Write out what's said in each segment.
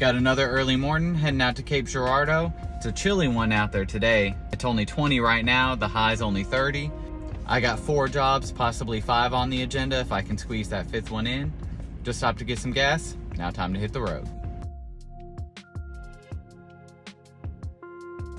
Got another early morning heading out to Cape Girardeau. It's a chilly one out there today. It's only 20 right now, the high's only 30. I got 4 jobs, possibly 5 on the agenda if I can squeeze that 5th one in. Just stopped to get some gas, now time to hit the road.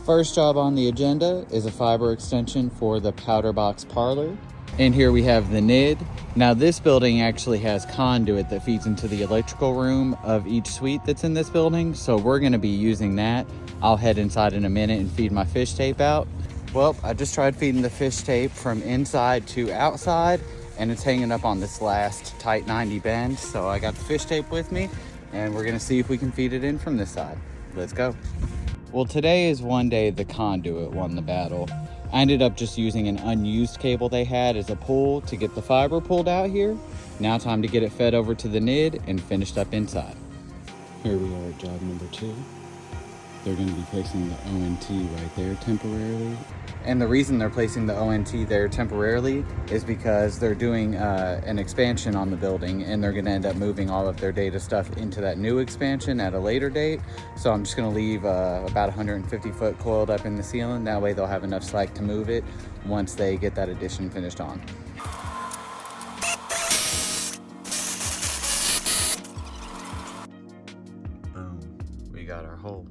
First job on the agenda is a fiber extension for the powder box parlor. And here we have the NID. Now this building actually has conduit that feeds into the electrical room of each suite that's in this building. So we're gonna be using that. I'll head inside in a minute and feed my fish tape out. Well, I just tried feeding the fish tape from inside to outside and it's hanging up on this last tight 90 bend. So I got the fish tape with me and we're gonna see if we can feed it in from this side. Let's go. Well, today is one day the conduit won the battle. I ended up just using an unused cable they had as a pull to get the fiber pulled out here. Now time to get it fed over to the NID and finished up inside. Here we are at job number 2. They're going to be placing the ONT right there temporarily. And the reason they're placing the ONT there temporarily is because they're doing an expansion on the building and they're going to end up moving all of their data stuff into that new expansion at a later date. So I'm just going to leave about 150 foot coiled up in the ceiling. That way they'll have enough slack to move it once they get that addition finished on. Boom, we got our hole.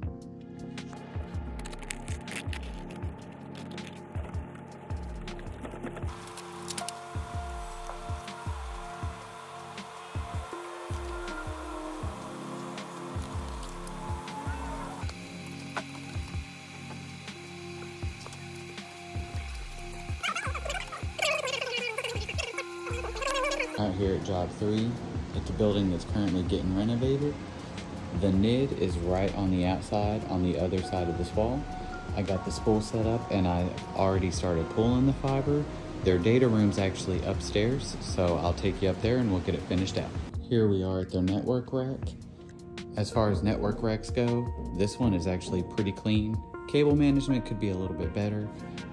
Out here at job 3, it's a building that's currently getting renovated. The NID is right on the outside, on the other side of this wall. I got the spool set up and I already started pulling the fiber. Their data room's actually upstairs, so I'll take you up there and we'll get it finished out. Here we are at their network rack. As far as network racks go, this one is actually pretty clean. Cable management could be a little bit better,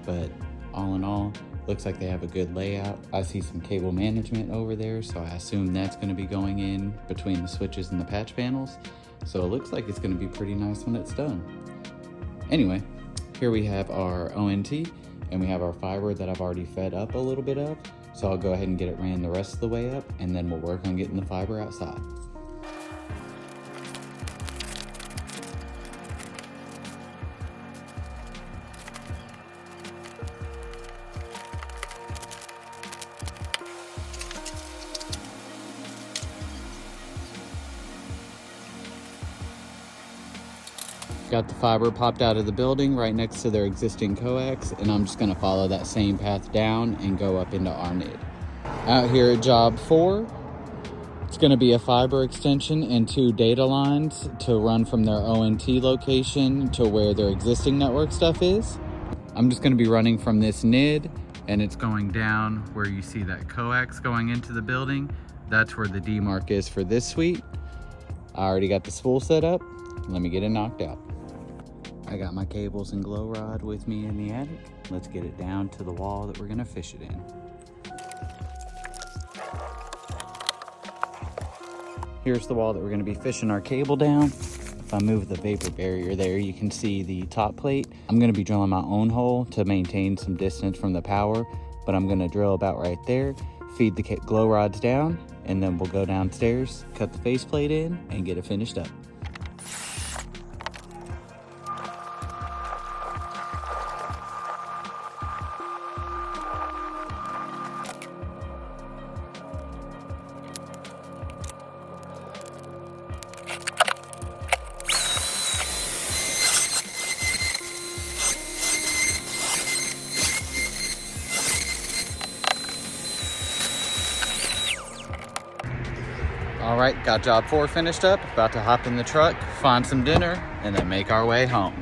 but all in all, looks like they have a good layout. I see some cable management over there, so I assume that's going to be going in between the switches and the patch panels. So it looks like it's going to be pretty nice when it's done. Anyway, here we have our ONT and we have our fiber that I've already fed up a little bit of. So I'll go ahead and get it ran the rest of the way up and then we'll work on getting the fiber outside. Got the fiber popped out of the building right next to their existing coax, and I'm just gonna follow that same path down and go up into our NID. Out here at job 4, it's gonna be a fiber extension and 2 data lines to run from their ONT location to where their existing network stuff is. I'm just gonna be running from this NID, and it's going down where you see that coax going into the building. That's where the demarc is for this suite. I already got the spool set up. Let me get it knocked out. I got my cables and glow rod with me in the attic. Let's get it down to the wall that we're gonna fish it in. Here's the wall that we're gonna be fishing our cable down. If I move the vapor barrier there, you can see the top plate. I'm gonna be drilling my own hole to maintain some distance from the power, but I'm gonna drill about right there, feed the glow rods down, and then we'll go downstairs, cut the faceplate in, and get it finished up. All right, got job 4 finished up. About to hop in the truck, find some dinner, and then make our way home.